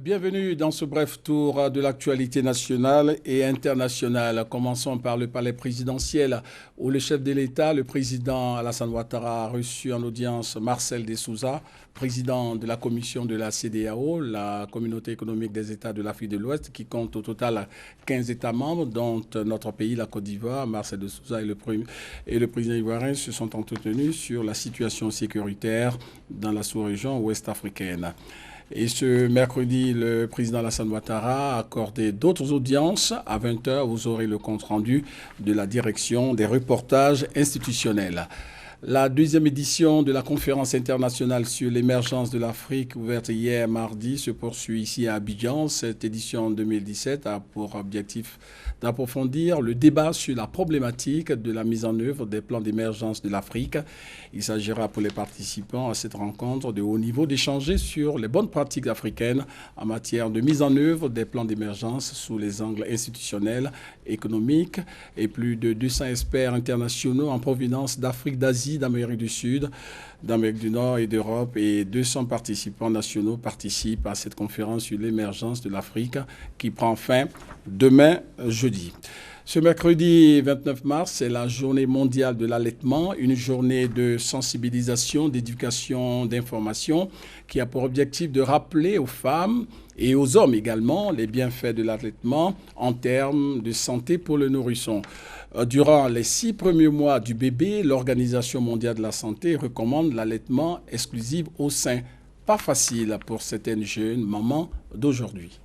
Bienvenue dans ce bref tour de l'actualité nationale et internationale. Commençons par le palais présidentiel où le chef de l'État, le président Alassane Ouattara, a reçu en audience Marcel de Souza, président de la commission de la CEDEAO, la communauté économique des États de l'Afrique de l'Ouest, qui compte au total 15 États membres, dont notre pays, la Côte d'Ivoire. Marcel de Souza et le président ivoirien se sont entretenus sur la situation sécuritaire dans la sous-région ouest africaine. Et ce mercredi, le président Alassane Ouattara a accordé d'autres audiences. À 20h, vous aurez le compte-rendu de la direction des reportages institutionnels. La deuxième édition de la conférence internationale sur l'émergence de l'Afrique, ouverte hier mardi, se poursuit ici à Abidjan. Cette édition 2017 a pour objectif d'approfondir le débat sur la problématique de la mise en œuvre des plans d'émergence de l'Afrique. Il s'agira pour les participants à cette rencontre de haut niveau d'échanger sur les bonnes pratiques africaines en matière de mise en œuvre des plans d'émergence sous les angles institutionnels, économiques, et plus de 200 experts internationaux en provenance d'Afrique, d'Asie, d'Amérique du Sud, d'Amérique du Nord et d'Europe, et 200 participants nationaux participent à cette conférence sur l'émergence de l'Afrique qui prend fin demain, jeudi. Ce mercredi 29 mars, c'est la journée mondiale de l'allaitement, une journée de sensibilisation, d'éducation, d'information qui a pour objectif de rappeler aux femmes et aux hommes également les bienfaits de l'allaitement en termes de santé pour le nourrisson. Durant les 6 premiers mois du bébé, l'Organisation mondiale de la santé recommande l'allaitement exclusif au sein. Pas facile pour certaines jeunes mamans d'aujourd'hui.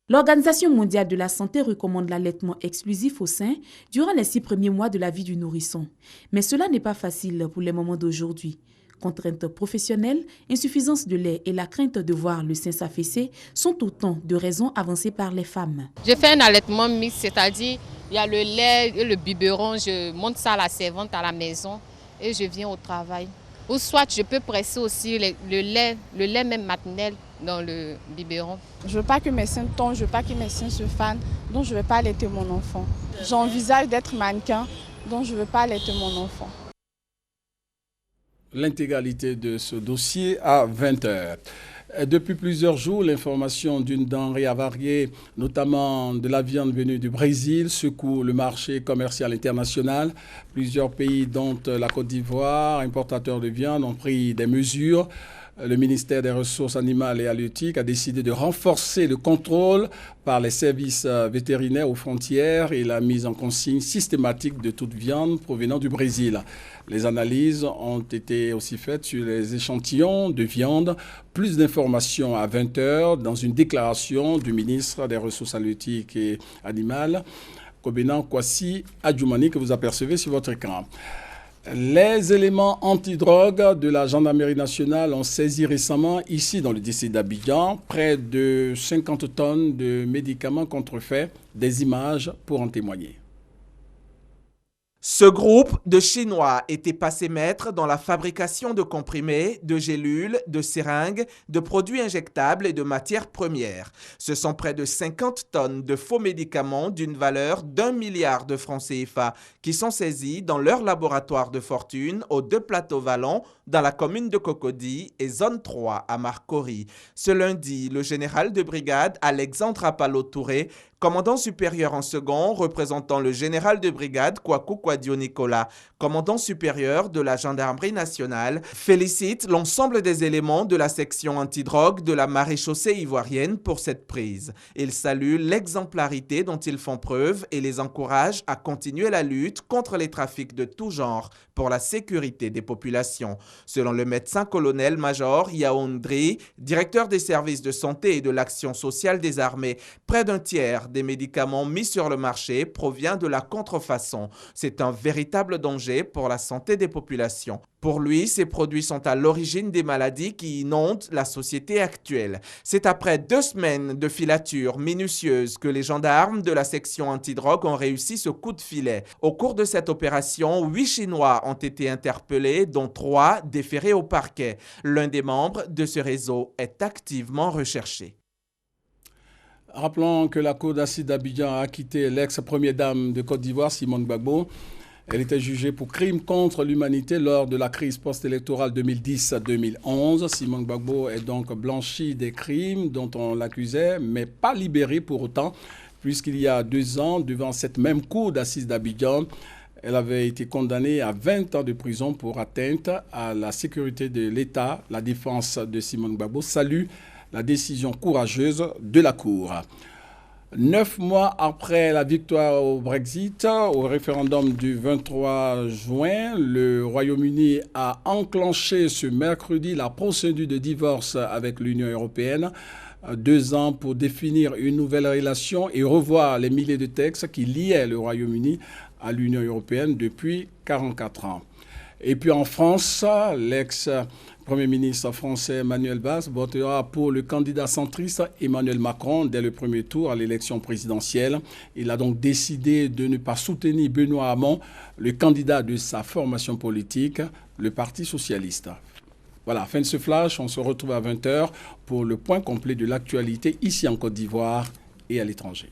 L'Organisation mondiale de la santé recommande l'allaitement exclusif au sein durant les 6 premiers mois de la vie du nourrisson. Mais cela n'est pas facile pour les mamans d'aujourd'hui. Contraintes professionnelles, insuffisance de lait et la crainte de voir le sein s'affaisser sont autant de raisons avancées par les femmes. Je fais un allaitement mixte, c'est-à-dire il y a le lait et le biberon, je monte ça à la servante à la maison et je viens au travail. Ou soit je peux presser aussi le lait même maternel dans le biberon. Je ne veux pas que mes seins tombent, je ne veux pas que mes seins se fanent, donc je ne veux pas allaiter mon enfant. J'envisage d'être mannequin, donc je ne veux pas allaiter mon enfant. L'intégralité de ce dossier à 20h. Depuis plusieurs jours, l'information d'une denrée avariée, notamment de la viande venue du Brésil, secoue le marché commercial international. Plusieurs pays, dont la Côte d'Ivoire, importateurs de viande, ont pris des mesures. Le ministère des Ressources animales et halieutiques a décidé de renforcer le contrôle par les services vétérinaires aux frontières et la mise en consigne systématique de toute viande provenant du Brésil. Les analyses ont été aussi faites sur les échantillons de viande. Plus d'informations à 20h dans une déclaration du ministre des Ressources halieutiques et animales, Kobenan Kwasi Adjoumani, que vous apercevez sur votre écran. Les éléments antidrogue de la gendarmerie nationale ont saisi récemment, ici dans le district d'Abidjan, près de 50 tonnes de médicaments contrefaits, des images pour en témoigner. Ce groupe de Chinois était passé maître dans la fabrication de comprimés, de gélules, de seringues, de produits injectables et de matières premières. Ce sont près de 50 tonnes de faux médicaments d'une valeur d'1 milliard de francs CFA qui sont saisis dans leur laboratoire de fortune aux 2 plateaux vallons dans la commune de Cocody et zone 3 à Marcory. Ce lundi, le général de brigade Alexandre Apalo-Touré, commandant supérieur en second, représentant le général de brigade Kwaku Kwadio Nicolas, commandant supérieur de la gendarmerie nationale, félicite l'ensemble des éléments de la section antidrogue de la maréchaussée ivoirienne pour cette prise. Il salue l'exemplarité dont ils font preuve et les encourage à continuer la lutte contre les trafics de tout genre pour la sécurité des populations. Selon le médecin-colonel-major Yaoundri, directeur des services de santé et de l'action sociale des armées, près d'un tiers des médicaments mis sur le marché provient de la contrefaçon. C'est un véritable danger pour la santé des populations. Pour lui, ces produits sont à l'origine des maladies qui inondent la société actuelle. C'est après 2 semaines de filature minutieuse que les gendarmes de la section antidrogue ont réussi ce coup de filet. Au cours de cette opération, 8 Chinois ont été interpellés, dont 3 déférés au parquet. L'un des membres de ce réseau est activement recherché. Rappelons que la cour d'assises d'Abidjan a acquitté l'ex-première dame de Côte d'Ivoire, Simone Gbagbo. Elle était jugée pour crime contre l'humanité lors de la crise post-électorale 2010-2011. Simone Gbagbo est donc blanchie des crimes dont on l'accusait, mais pas libérée pour autant, puisqu'il y a 2 ans, devant cette même cour d'assises d'Abidjan, elle avait été condamnée à 20 ans de prison pour atteinte à la sécurité de l'État. La défense de Simone Gbagbo salue la décision courageuse de la Cour. 9 mois après la victoire au Brexit, au référendum du 23 juin, le Royaume-Uni a enclenché ce mercredi la procédure de divorce avec l'Union européenne. 2 ans pour définir une nouvelle relation et revoir les milliers de textes qui liaient le Royaume-Uni à l'Union européenne depuis 44 ans. Et puis en France, l'ex-premier ministre français Manuel Valls votera pour le candidat centriste Emmanuel Macron dès le premier tour à l'élection présidentielle. Il a donc décidé de ne pas soutenir Benoît Hamon, le candidat de sa formation politique, le Parti socialiste. Voilà, fin de ce flash. On se retrouve à 20h pour le point complet de l'actualité ici en Côte d'Ivoire et à l'étranger.